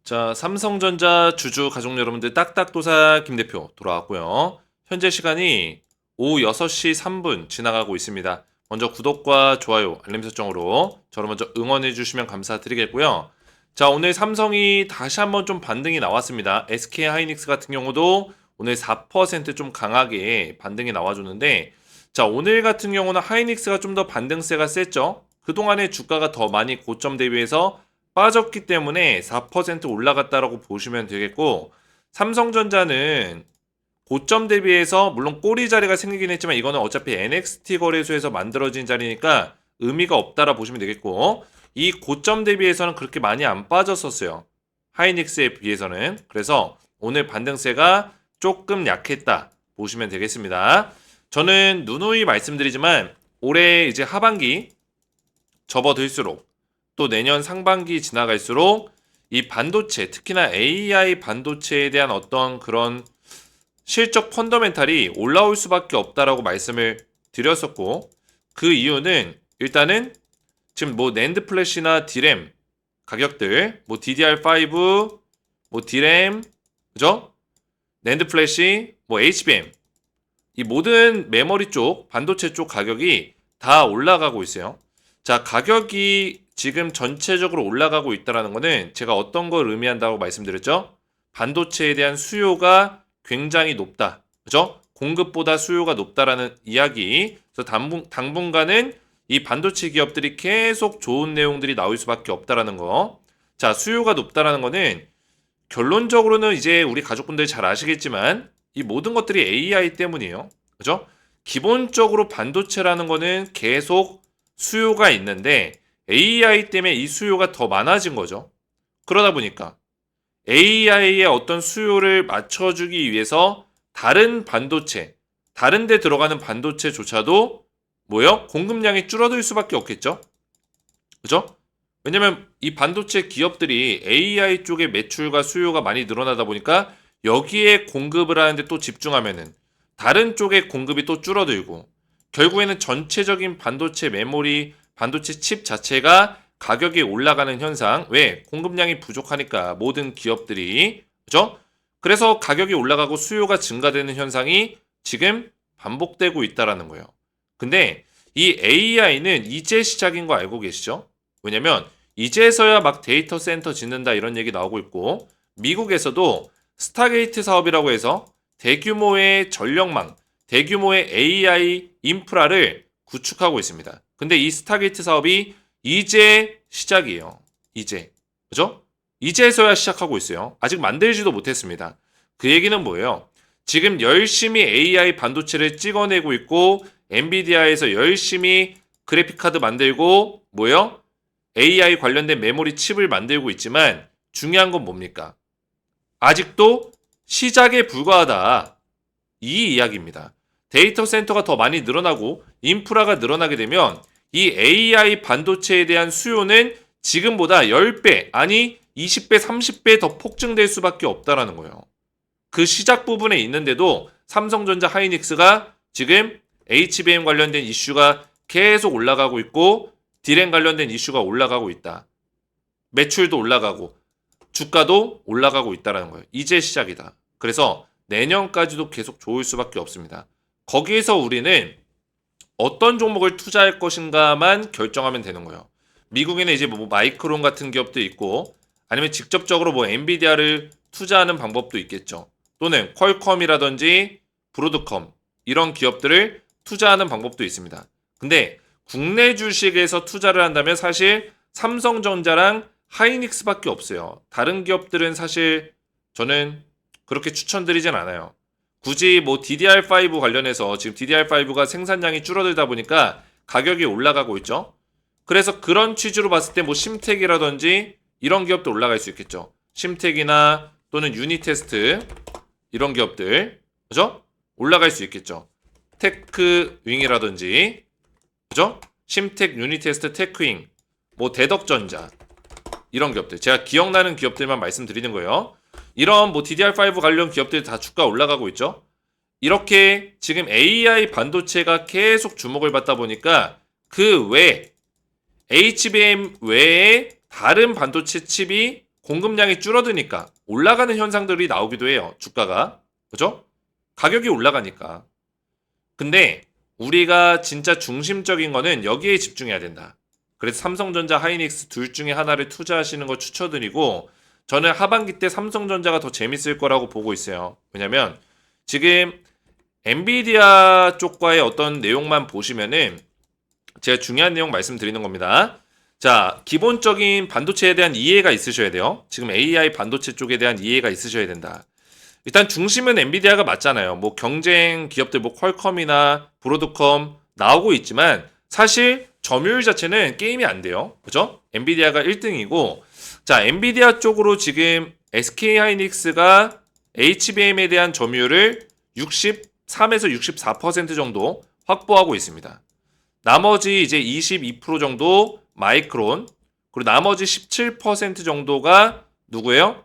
자, 삼성전자 주주 가족 여러분들 딱딱도사 김 대표 돌아왔고요. 현재 시간이 오후 6시 3분 지나가고 있습니다. 먼저 구독과 좋아요, 알림 설정으로 저를 먼저 응원해 주시면 감사드리겠고요. 자, 오늘 삼성이 다시 한번 좀 반등이 나왔습니다. SK 하이닉스 같은 경우도 오늘 4%좀 강하게 반등이 나와줬는데, 자, 오늘 같은 경우는 하이닉스가 좀 더 반등세가 셌죠. 그동안에 주가가 더 많이 고점 대비해서 빠졌기 때문에 4% 올라갔다라고 보시면 되겠고, 삼성전자는 고점 대비해서 물론 꼬리 자리가 생기긴 했지만 이거는 어차피 NXT 거래소에서 만들어진 자리니까 의미가 없다라 보시면 되겠고, 이 고점 대비해서는 그렇게 많이 안 빠졌었어요. 하이닉스에 비해서는. 그래서 오늘 반등세가 조금 약했다 보시면 되겠습니다. 저는 누누이 말씀드리지만 올해 이제 하반기 접어들수록 또 내년 상반기 지나갈수록 이 반도체, 특히나 AI 반도체에 대한 어떤 그런 실적 펀더멘탈이 올라올 수밖에 없다라고 말씀을 드렸었고, 그 이유는 일단은 지금 뭐 낸드 플래시나 디램 가격들, 뭐 DDR5, 뭐 디램, 그죠? 낸드 플래시, 뭐 HBM, 이 모든 메모리 쪽, 반도체 쪽 가격이 다 올라가고 있어요. 자, 가격이 지금 전체적으로 올라가고 있다는 거는 제가 어떤 걸 의미한다고 말씀드렸죠? 반도체에 대한 수요가 굉장히 높다. 그죠? 공급보다 수요가 높다라는 이야기. 그래서 당분간은 이 반도체 기업들이 계속 좋은 내용들이 나올 수밖에 없다라는 거. 자, 수요가 높다라는 거는 결론적으로는 이제 우리 가족분들 잘 아시겠지만 이 모든 것들이 AI 때문이에요. 그죠? 기본적으로 반도체라는 거는 계속 수요가 있는데 AI 때문에 이 수요가 더 많아진 거죠. 그러다 보니까 AI의 어떤 수요를 맞춰주기 위해서 다른 반도체, 다른 데 들어가는 반도체조차도 뭐요? 공급량이 줄어들 수밖에 없겠죠? 그죠? 왜냐면 이 반도체 기업들이 AI 쪽의 매출과 수요가 많이 늘어나다 보니까 여기에 공급을 하는데 또 집중하면은 다른 쪽의 공급이 또 줄어들고 결국에는 전체적인 반도체 메모리, 반도체 칩 자체가 가격이 올라가는 현상. 왜? 공급량이 부족하니까 모든 기업들이. 그죠? 그래서 가격이 올라가고 수요가 증가되는 현상이 지금 반복되고 있다라는 거예요. 근데 이 AI는 이제 시작인 거 알고 계시죠? 왜냐면 이제서야 막 데이터 센터 짓는다 이런 얘기 나오고 있고, 미국에서도 스타게이트 사업이라고 해서 대규모의 전력망, 대규모의 AI 인프라를 구축하고 있습니다. 근데 이 스타게이트 사업이 이제 시작이에요. 이제. 그죠? 이제서야 시작하고 있어요. 아직 만들지도 못했습니다. 그 얘기는 뭐예요? 지금 열심히 AI 반도체를 찍어내고 있고 엔비디아에서 열심히 그래픽카드 만들고 뭐예요? AI 관련된 메모리 칩을 만들고 있지만 중요한 건 뭡니까? 아직도 시작에 불과하다. 이 이야기입니다. 데이터 센터가 더 많이 늘어나고 인프라가 늘어나게 되면 이 AI 반도체에 대한 수요는 지금보다 10배, 아니 20배, 30배 더 폭증될 수밖에 없다라는 거예요. 그 시작 부분에 있는데도 삼성전자 하이닉스가 지금 HBM 관련된 이슈가 계속 올라가고 있고 디램 관련된 이슈가 올라가고 있다. 매출도 올라가고 주가도 올라가고 있다는 거예요. 이제 시작이다. 그래서 내년까지도 계속 좋을 수밖에 없습니다. 거기에서 우리는 어떤 종목을 투자할 것인가만 결정하면 되는 거예요. 미국에는 이제 뭐 마이크론 같은 기업도 있고 아니면 직접적으로 뭐 엔비디아를 투자하는 방법도 있겠죠. 또는 퀄컴이라든지 브로드컴 이런 기업들을 투자하는 방법도 있습니다. 근데 국내 주식에서 투자를 한다면 사실 삼성전자랑 하이닉스밖에 없어요. 다른 기업들은 사실 저는 그렇게 추천드리진 않아요. 굳이 뭐 DDR5 관련해서 지금 DDR5가 생산량이 줄어들다 보니까 가격이 올라가고 있죠. 그래서 그런 취지로 봤을 때 뭐 심텍이라든지 이런 기업도 올라갈 수 있겠죠. 심텍이나 또는 유니테스트 이런 기업들 그죠? 올라갈 수 있겠죠. 테크윙이라든지 그죠? 심텍, 유니테스트, 테크윙, 뭐 대덕전자 이런 기업들 제가 기억나는 기업들만 말씀드리는 거예요. 이런 뭐 DDR5 관련 기업들 다 주가 올라가고 있죠. 이렇게 지금 AI 반도체가 계속 주목을 받다 보니까 그 외 HBM 외에 다른 반도체 칩이 공급량이 줄어드니까 올라가는 현상들이 나오기도 해요. 주가가. 그죠? 가격이 올라가니까. 근데 우리가 진짜 중심적인 거는 여기에 집중해야 된다. 그래서 삼성전자, 하이닉스 둘 중에 하나를 투자하시는 거 추천드리고 저는 하반기 때 삼성전자가 더 재밌을 거라고 보고 있어요. 왜냐면 지금 엔비디아 쪽과의 어떤 내용만 보시면은 제가 중요한 내용 말씀드리는 겁니다. 자, 기본적인 반도체에 대한 이해가 있으셔야 돼요. 지금 AI 반도체 쪽에 대한 이해가 있으셔야 된다. 일단 중심은 엔비디아가 맞잖아요. 뭐 경쟁 기업들 뭐 퀄컴이나 브로드컴 나오고 있지만 사실 점유율 자체는 게임이 안 돼요. 그죠? 엔비디아가 1등이고 자, 엔비디아 쪽으로 지금 SK 하이닉스가 HBM에 대한 점유율을 63에서 64% 정도 확보하고 있습니다. 나머지 이제 22% 정도 마이크론, 그리고 나머지 17% 정도가 누구예요?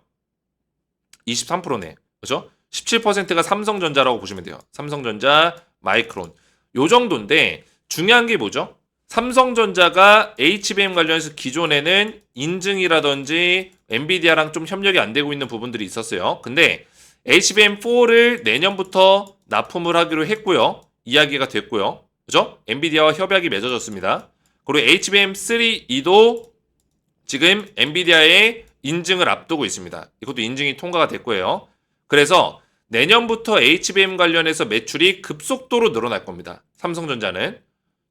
23%네. 그죠? 17%가 삼성전자라고 보시면 돼요. 삼성전자, 마이크론. 요 정도인데 중요한 게 뭐죠? 삼성전자가 HBM 관련해서 기존에는 인증이라든지 엔비디아랑 좀 협력이 안 되고 있는 부분들이 있었어요. 근데 HBM4를 내년부터 납품을 하기로 했고요. 이야기가 됐고요. 그죠? 엔비디아와 협약이 맺어졌습니다. 그리고 HBM3E도 지금 엔비디아의 인증을 앞두고 있습니다. 이것도 인증이 통과가 됐고요. 그래서 내년부터 HBM 관련해서 매출이 급속도로 늘어날 겁니다. 삼성전자는.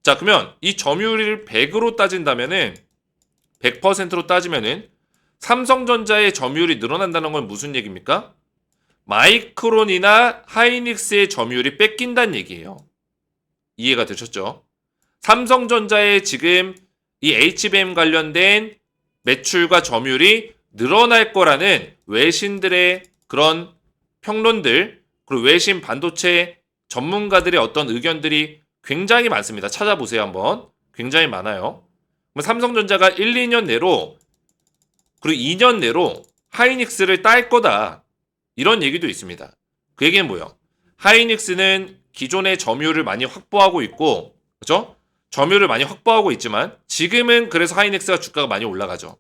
자, 그러면 이 점유율을 100으로 따진다면은 100%로 따지면은 삼성전자의 점유율이 늘어난다는 건 무슨 얘기입니까? 마이크론이나 하이닉스의 점유율이 뺏긴다는 얘기예요. 이해가 되셨죠? 삼성전자의 지금 이 HBM 관련된 매출과 점유율이 늘어날 거라는 외신들의 그런 평론들, 그리고 외신 반도체 전문가들의 어떤 의견들이 굉장히 많습니다. 찾아보세요, 한번. 굉장히 많아요. 삼성전자가 1, 2년 내로, 그리고 2년 내로 하이닉스를 딸 거다. 이런 얘기도 있습니다. 그 얘기는 뭐예요? 하이닉스는 기존의 점유율을 많이 확보하고 있고, 그죠? 점유율을 많이 확보하고 있지만, 지금은 그래서 하이닉스가 주가가 많이 올라가죠.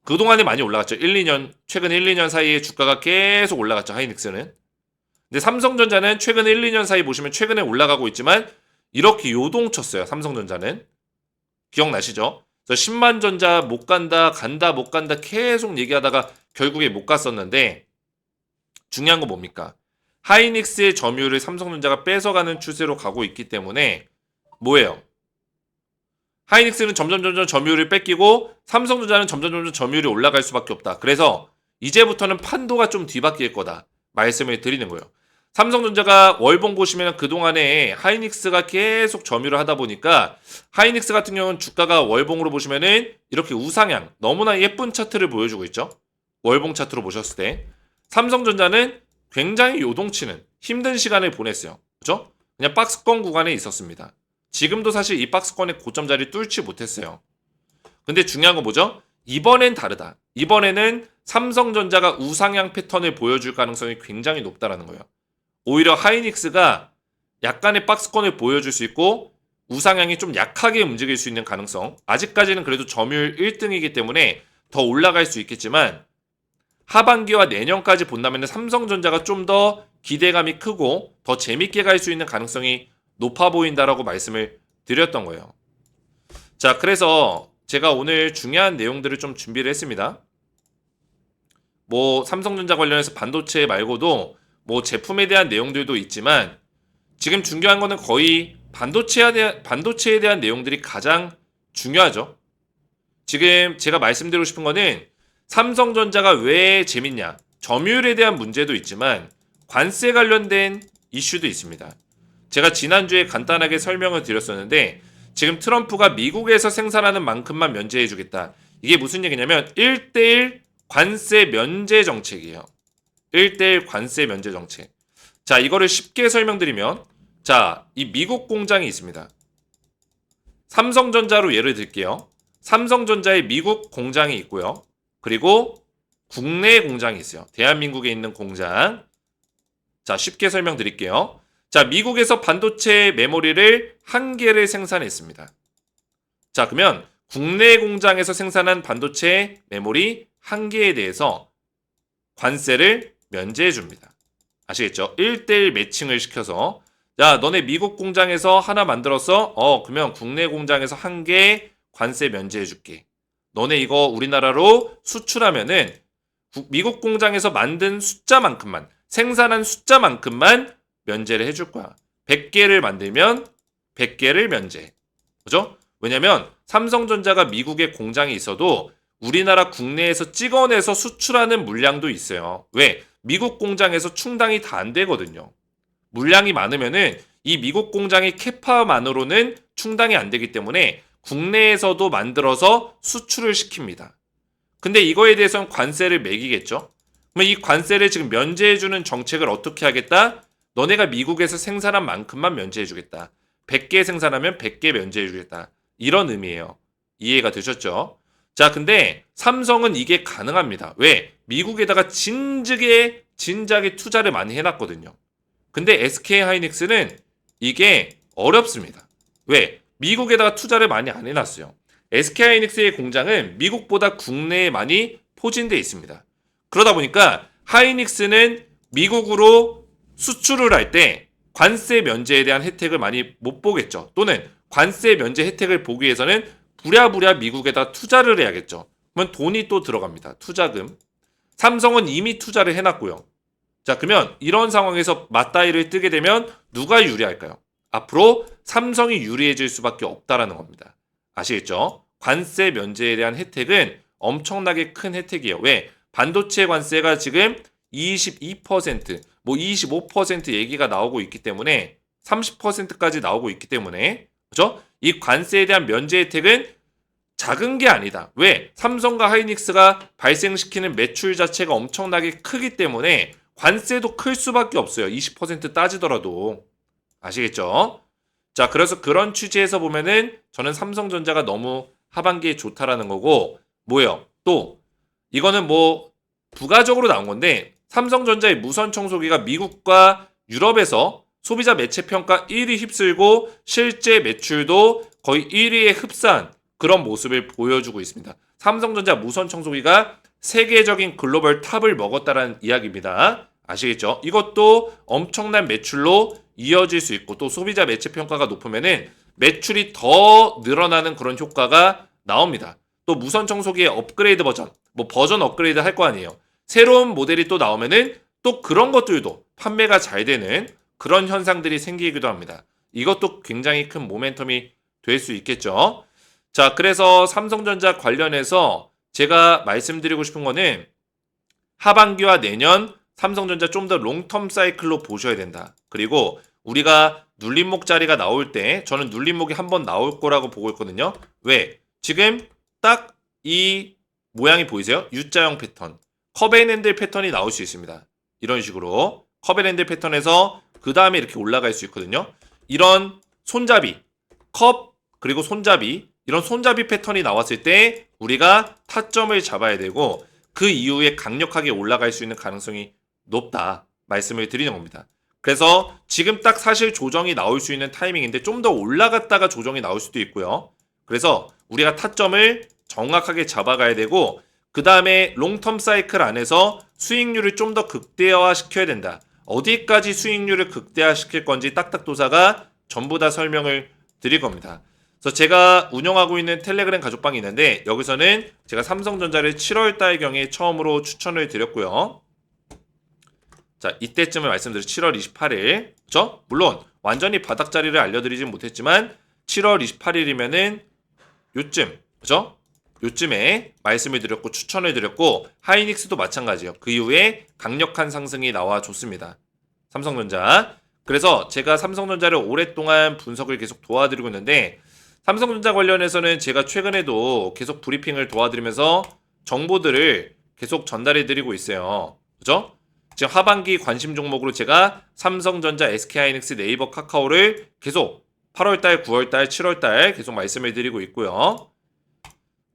그동안에 많이 올라갔죠. 1, 2년, 최근 1, 2년 사이에 주가가 계속 올라갔죠, 하이닉스는. 근데 삼성전자는 최근 1, 2년 사이 보시면 최근에 올라가고 있지만, 이렇게 요동쳤어요, 삼성전자는. 기억나시죠? 그래서 10만 전자 못 간다, 간다, 못 간다 계속 얘기하다가 결국에 못 갔었는데, 중요한 건 뭡니까? 하이닉스의 점유율을 삼성전자가 뺏어가는 추세로 가고 있기 때문에 뭐예요? 하이닉스는 점점 점유율을 뺏기고 삼성전자는 점점 점유율이 올라갈 수밖에 없다. 그래서 이제부터는 판도가 좀 뒤바뀔 거다. 말씀을 드리는 거예요. 삼성전자가 월봉 보시면 그동안에 하이닉스가 계속 점유를 하다 보니까 하이닉스 같은 경우는 주가가 월봉으로 보시면은 이렇게 우상향, 너무나 예쁜 차트를 보여주고 있죠. 월봉 차트로 보셨을 때. 삼성전자는 굉장히 요동치는 힘든 시간을 보냈어요. 그죠? 그냥 박스권 구간에 있었습니다. 지금도 사실 이 박스권의 고점 자리 뚫지 못했어요. 근데 중요한 건 뭐죠? 이번엔 다르다. 이번에는 삼성전자가 우상향 패턴을 보여줄 가능성이 굉장히 높다라는 거예요. 오히려 하이닉스가 약간의 박스권을 보여줄 수 있고 우상향이 좀 약하게 움직일 수 있는 가능성. 아직까지는 그래도 점유율 1등이기 때문에 더 올라갈 수 있겠지만 하반기와 내년까지 본다면 삼성전자가 좀 더 기대감이 크고 더 재밌게 갈 수 있는 가능성이 높아 보인다라고 말씀을 드렸던 거예요. 자, 그래서 제가 오늘 중요한 내용들을 좀 준비를 했습니다. 뭐 삼성전자 관련해서 반도체 말고도 뭐 제품에 대한 내용들도 있지만 지금 중요한 거는 거의 반도체에 대한 내용들이 가장 중요하죠. 지금 제가 말씀드리고 싶은 거는 삼성전자가 왜 재밌냐? 점유율에 대한 문제도 있지만 관세 관련된 이슈도 있습니다. 제가 지난주에 간단하게 설명을 드렸었는데 지금 트럼프가 미국에서 생산하는 만큼만 면제해주겠다. 이게 무슨 얘기냐면 1대1 관세 면제 정책이에요. 1대1 관세 면제 정책. 자, 이거를 쉽게 설명드리면 자, 이 미국 공장이 있습니다. 삼성전자로 예를 들게요. 삼성전자의 미국 공장이 있고요. 그리고 국내 공장이 있어요. 대한민국에 있는 공장. 자, 쉽게 설명드릴게요. 자, 미국에서 반도체 메모리를 1개를 생산했습니다. 자, 그러면 국내 공장에서 생산한 반도체 메모리 한 개에 대해서 관세를 면제해 줍니다. 아시겠죠? 1대1 매칭을 시켜서 야, 너네 미국 공장에서 하나 만들었어? 그러면 국내 공장에서 한 개 관세 면제해 줄게. 너네 이거 우리나라로 수출하면은 미국 공장에서 만든 숫자만큼만, 생산한 숫자만큼만 면제를 해줄 거야. 100개를 만들면 100개를 면제. 그죠? 왜냐면 삼성전자가 미국에 공장이 있어도 우리나라 국내에서 찍어내서 수출하는 물량도 있어요. 왜? 미국 공장에서 충당이 다 안 되거든요. 물량이 많으면은 이 미국 공장의 캐파만으로는 충당이 안 되기 때문에 국내에서도 만들어서 수출을 시킵니다. 근데 이거에 대해서는 관세를 매기겠죠? 그러면 이 관세를 지금 면제해주는 정책을 어떻게 하겠다? 너네가 미국에서 생산한 만큼만 면제해주겠다. 100개 생산하면 100개 면제해주겠다. 이런 의미예요. 이해가 되셨죠? 자, 근데 삼성은 이게 가능합니다. 왜? 미국에다가 진작에 투자를 많이 해놨거든요. 근데 SK하이닉스는 이게 어렵습니다. 왜? 미국에다가 투자를 많이 안 해놨어요. SK하이닉스의 공장은 미국보다 국내에 많이 포진되어 있습니다. 그러다 보니까 하이닉스는 미국으로 수출을 할 때 관세 면제에 대한 혜택을 많이 못 보겠죠. 또는 관세 면제 혜택을 보기 위해서는 부랴부랴 미국에다 투자를 해야겠죠. 그러면 돈이 또 들어갑니다. 투자금. 삼성은 이미 투자를 해놨고요. 자, 그러면 이런 상황에서 맞다이를 뜨게 되면 누가 유리할까요? 앞으로 삼성이 유리해질 수밖에 없다라는 겁니다. 아시겠죠? 관세 면제에 대한 혜택은 엄청나게 큰 혜택이에요. 왜? 반도체 관세가 지금 22%, 25% 얘기가 나오고 있기 때문에 30%까지 나오고 있기 때문에 그죠? 이 관세에 대한 면제 혜택은 작은 게 아니다. 왜? 삼성과 하이닉스가 발생시키는 매출 자체가 엄청나게 크기 때문에 관세도 클 수밖에 없어요. 20% 따지더라도. 아시겠죠? 자, 그래서 그런 취지에서 보면은 저는 삼성전자가 너무 하반기에 좋다라는 거고, 뭐예요? 또, 이거는 뭐, 부가적으로 나온 건데, 삼성전자의 무선 청소기가 미국과 유럽에서 소비자 매체 평가 1위 휩쓸고 실제 매출도 거의 1위에 흡사한 그런 모습을 보여주고 있습니다. 삼성전자 무선 청소기가 세계적인 글로벌 탑을 먹었다라는 이야기입니다. 아시겠죠? 이것도 엄청난 매출로 이어질 수 있고 또 소비자 매체 평가가 높으면은 매출이 더 늘어나는 그런 효과가 나옵니다. 또 무선 청소기의 업그레이드 버전, 뭐 버전 업그레이드 할 거 아니에요. 새로운 모델이 또 나오면은 또 그런 것들도 판매가 잘 되는 그런 현상들이 생기기도 합니다. 이것도 굉장히 큰 모멘텀이 될 수 있겠죠. 자, 그래서 삼성전자 관련해서 제가 말씀드리고 싶은 거는 하반기와 내년 삼성전자 좀 더 롱텀 사이클로 보셔야 된다. 그리고 우리가 눌림목 자리가 나올 때 저는 눌림목이 한번 나올 거라고 보고 있거든요. 왜? 지금 딱 이 모양이 보이세요? U자형 패턴. 컵앤핸들 패턴이 나올 수 있습니다. 이런 식으로 컵앤핸들 패턴에서 그 다음에 이렇게 올라갈 수 있거든요. 이런 손잡이, 컵 그리고 손잡이 이런 손잡이 패턴이 나왔을 때 우리가 타점을 잡아야 되고 그 이후에 강력하게 올라갈 수 있는 가능성이 높다 말씀을 드리는 겁니다. 그래서 지금 딱 사실 조정이 나올 수 있는 타이밍인데 좀 더 올라갔다가 조정이 나올 수도 있고요. 그래서 우리가 타점을 정확하게 잡아가야 되고 그 다음에 롱텀 사이클 안에서 수익률을 좀 더 극대화 시켜야 된다. 어디까지 수익률을 극대화 시킬 건지 딱딱도사가 전부 다 설명을 드릴 겁니다. 그래서 제가 운영하고 있는 텔레그램 가족방이 있는데 여기서는 제가 삼성전자를 7월 달경에 처음으로 추천을 드렸고요. 자, 이때쯤을 말씀드렸죠. 7월 28일. 그죠? 물론 완전히 바닥자리를 알려드리진 못했지만 7월 28일이면은 요쯤, 그죠? 요쯤에 말씀을 드렸고 추천을 드렸고 하이닉스도 마찬가지예요. 그 이후에 강력한 상승이 나와줬습니다. 삼성전자. 그래서 제가 삼성전자를 오랫동안 분석을 계속 도와드리고 있는데 삼성전자 관련해서는 제가 최근에도 계속 브리핑을 도와드리면서 정보들을 계속 전달해드리고 있어요. 그죠? 지금 하반기 관심 종목으로 제가 삼성전자, SK하이닉스, 네이버, 카카오를 계속 8월달, 9월달, 7월달 계속 말씀을 드리고 있고요.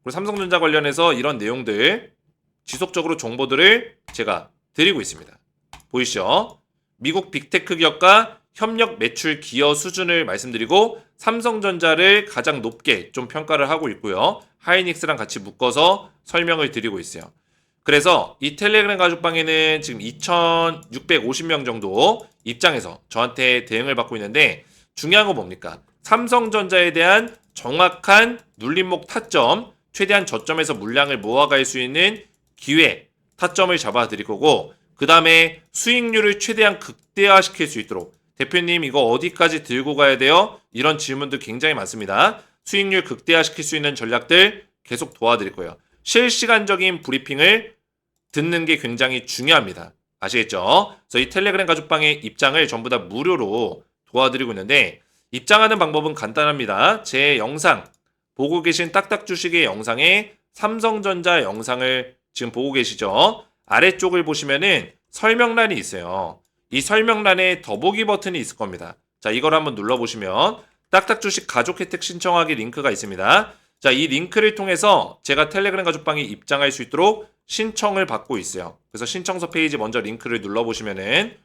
그리고 삼성전자 관련해서 이런 내용들 지속적으로 정보들을 제가 드리고 있습니다. 보이시죠? 미국 빅테크 기업과 협력 매출 기여 수준을 말씀드리고 삼성전자를 가장 높게 좀 평가를 하고 있고요. 하이닉스랑 같이 묶어서 설명을 드리고 있어요. 그래서 이 텔레그램 가족방에는 지금 2,650명 정도 입장에서 저한테 대응을 받고 있는데 중요한 건 뭡니까? 삼성전자에 대한 정확한 눌림목 타점, 최대한 저점에서 물량을 모아갈 수 있는 기회, 타점을 잡아드릴 거고 그 다음에 수익률을 최대한 극대화시킬 수 있도록 대표님 이거 어디까지 들고 가야 돼요? 이런 질문도 굉장히 많습니다. 수익률 극대화시킬 수 있는 전략들 계속 도와드릴 거예요. 실시간적인 브리핑을 듣는 게 굉장히 중요합니다. 아시겠죠? 그래서 이 텔레그램 가족방의 입장을 전부 다 무료로 도와드리고 있는데 입장하는 방법은 간단합니다. 제 영상 보고 계신 딱딱 주식의 영상에 삼성전자 영상을 지금 보고 계시죠? 아래쪽을 보시면은 설명란이 있어요. 이 설명란에 더보기 버튼이 있을 겁니다. 자, 이걸 한번 눌러보시면 딱딱 주식 가족 혜택 신청하기 링크가 있습니다. 자, 이 링크를 통해서 제가 텔레그램 가족방에 입장할 수 있도록 신청을 받고 있어요. 그래서 신청서 페이지 먼저 링크를 눌러보시면은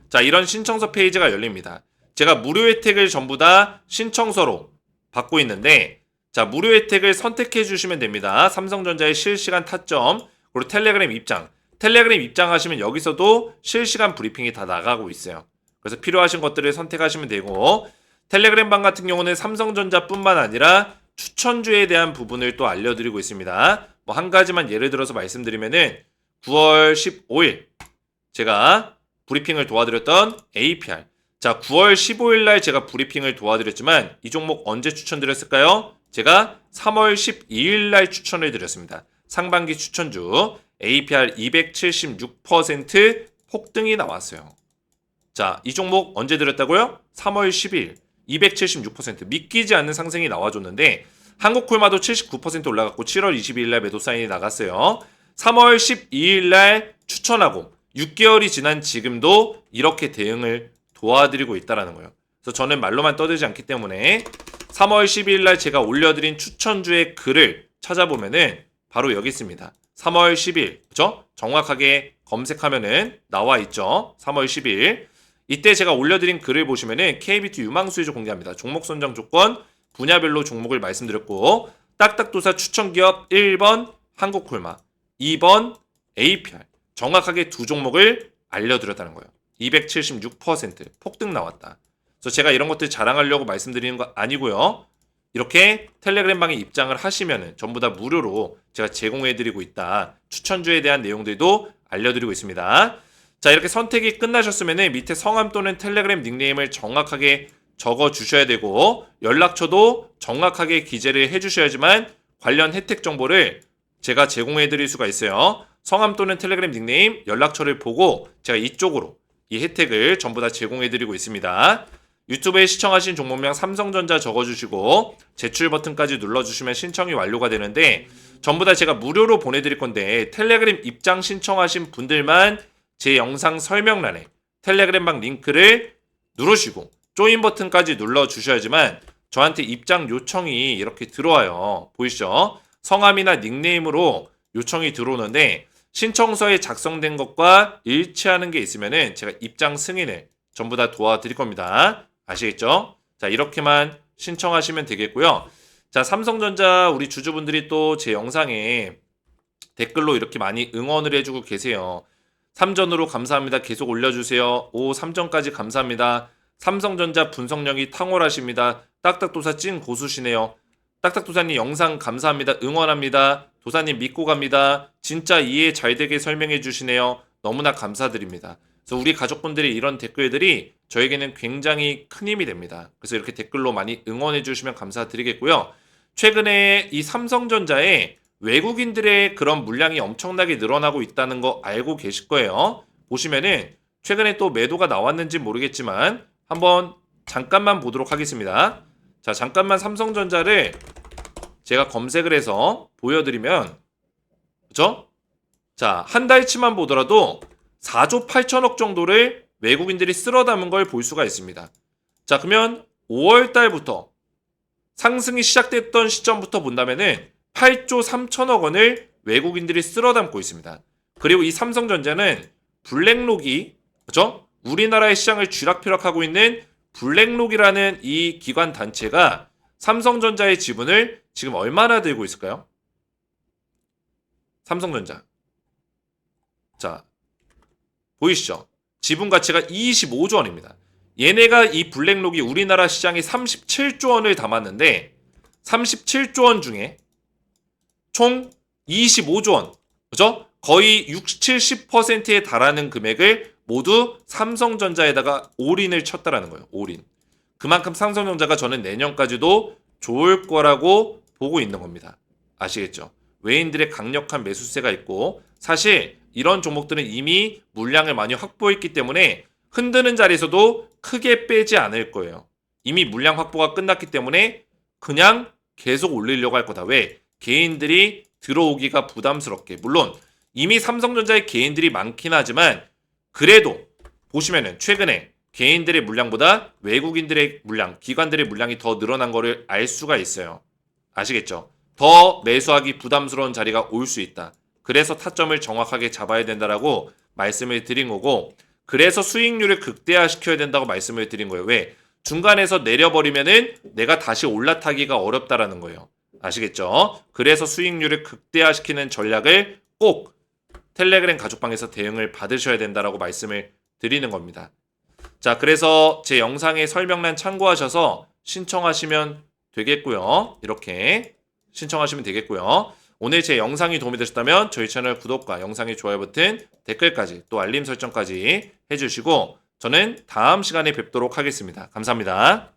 자, 이런 신청서 페이지가 열립니다. 제가 무료 혜택을 전부 다 신청서로 받고 있는데 자, 무료 혜택을 선택해 주시면 됩니다. 삼성전자의 실시간 타점 그리고 텔레그램 입장. 텔레그램 입장하시면 여기서도 실시간 브리핑이 다 나가고 있어요. 그래서 필요하신 것들을 선택하시면 되고 텔레그램 방 같은 경우는 삼성전자뿐만 아니라 추천주에 대한 부분을 또 알려드리고 있습니다. 뭐 한 가지만 예를 들어서 말씀드리면은 9월 15일 제가 브리핑을 도와드렸던 APR. 자, 9월 15일 날 제가 브리핑을 도와드렸지만 이 종목 언제 추천드렸을까요? 제가 3월 12일 날 추천을 드렸습니다. 상반기 추천주 APR 276% 폭등이 나왔어요. 자, 이 종목 언제 드렸다고요? 3월 10일 276% 믿기지 않는 상승이 나와줬는데 한국콜마도 79% 올라갔고 7월 22일 날 매도 사인이 나갔어요. 3월 12일 날 추천하고 6개월이 지난 지금도 이렇게 대응을 도와드리고 있다는 거예요. 그래서 저는 말로만 떠들지 않기 때문에 3월 12일 날 제가 올려드린 추천주의 글을 찾아보면은 바로 여기 있습니다. 3월 10일, 그죠? 정확하게 검색하면은 나와 있죠. 3월 10일. 이때 제가 올려드린 글을 보시면은 KBT 유망수위주 공개합니다. 종목 선정 조건, 분야별로 종목을 말씀드렸고, 딱딱도사 추천기업 1번 한국콜마, 2번 APR. 정확하게 두 종목을 알려드렸다는 거예요. 276% 폭등 나왔다. 그래서 제가 이런 것들 자랑하려고 말씀드리는 거 아니고요. 이렇게 텔레그램 방에 입장을 하시면은 전부 다 무료로 제가 제공해드리고 있다. 추천주에 대한 내용들도 알려드리고 있습니다. 자, 이렇게 선택이 끝나셨으면은 밑에 성함 또는 텔레그램 닉네임을 정확하게 적어주셔야 되고 연락처도 정확하게 기재를 해주셔야지만 관련 혜택 정보를 제가 제공해드릴 수가 있어요. 성함 또는 텔레그램 닉네임, 연락처를 보고 제가 이쪽으로 이 혜택을 전부 다 제공해드리고 있습니다. 유튜브에 시청하신 종목명 삼성전자 적어주시고 제출 버튼까지 눌러주시면 신청이 완료가 되는데 전부 다 제가 무료로 보내드릴 건데 텔레그램 입장 신청하신 분들만 제 영상 설명란에 텔레그램방 링크를 누르시고 조인 버튼까지 눌러주셔야지만 저한테 입장 요청이 이렇게 들어와요. 보이시죠? 성함이나 닉네임으로 요청이 들어오는데 신청서에 작성된 것과 일치하는 게 있으면은 제가 입장 승인을 전부 다 도와드릴 겁니다. 아시겠죠? 자, 이렇게만 신청하시면 되겠고요. 자, 삼성전자 우리 주주분들이 또 제 영상에 댓글로 이렇게 많이 응원을 해주고 계세요. 3전으로 감사합니다. 계속 올려주세요. 오, 3전까지 감사합니다. 삼성전자 분석력이 탁월하십니다. 딱딱도사 찐 고수시네요. 딱딱도사님 영상 감사합니다. 응원합니다. 도사님 믿고 갑니다. 진짜 이해 잘 되게 설명해 주시네요. 너무나 감사드립니다. 그래서 우리 가족분들의 이런 댓글들이 저에게는 굉장히 큰 힘이 됩니다. 그래서 이렇게 댓글로 많이 응원해 주시면 감사드리겠고요. 최근에 이 삼성전자에 외국인들의 그런 물량이 엄청나게 늘어나고 있다는 거 알고 계실 거예요. 보시면은 최근에 또 매도가 나왔는지 모르겠지만 한번 잠깐만 보도록 하겠습니다. 자, 잠깐만 삼성전자를 제가 검색을 해서 보여드리면 그죠? 자, 한 달치만 보더라도 4조 8천억 정도를 외국인들이 쓸어 담은 걸 볼 수가 있습니다. 자, 그러면 5월 달부터 상승이 시작됐던 시점부터 본다면은 8조 3천억 원을 외국인들이 쓸어 담고 있습니다. 그리고 이 삼성전자는 블랙록이 그죠? 우리나라의 시장을 쥐락펴락하고 있는 블랙록이라는 이 기관 단체가 삼성전자의 지분을 지금 얼마나 들고 있을까요? 삼성전자. 자, 보이시죠? 지분 가치가 25조 원입니다. 얘네가 이 블랙록이 우리나라 시장에 37조 원을 담았는데 37조 원 중에 총 25조 원, 그죠? 거의 60, 70%에 달하는 금액을 모두 삼성전자에다가 올인을 쳤다라는 거예요. 올인. 그만큼 삼성전자가 저는 내년까지도 좋을 거라고 보고 있는 겁니다. 아시겠죠? 외인들의 강력한 매수세가 있고 사실 이런 종목들은 이미 물량을 많이 확보했기 때문에 흔드는 자리에서도 크게 빼지 않을 거예요. 이미 물량 확보가 끝났기 때문에 그냥 계속 올리려고 할 거다. 왜? 개인들이 들어오기가 부담스럽게. 물론 이미 삼성전자에 개인들이 많긴 하지만 그래도 보시면은 최근에 개인들의 물량보다 외국인들의 물량, 기관들의 물량이 더 늘어난 거를 알 수가 있어요. 아시겠죠? 더 매수하기 부담스러운 자리가 올 수 있다. 그래서 타점을 정확하게 잡아야 된다라고 말씀을 드린 거고 그래서 수익률을 극대화시켜야 된다고 말씀을 드린 거예요. 왜? 중간에서 내려버리면은 내가 다시 올라타기가 어렵다라는 거예요. 아시겠죠? 그래서 수익률을 극대화시키는 전략을 꼭 텔레그램 가족방에서 대응을 받으셔야 된다라고 말씀을 드리는 겁니다. 자, 그래서 제 영상의 설명란 참고하셔서 신청하시면 되겠고요. 이렇게 신청하시면 되겠고요. 오늘 제 영상이 도움이 되셨다면 저희 채널 구독과 영상의 좋아요 버튼, 댓글까지 또 알림 설정까지 해주시고 저는 다음 시간에 뵙도록 하겠습니다. 감사합니다.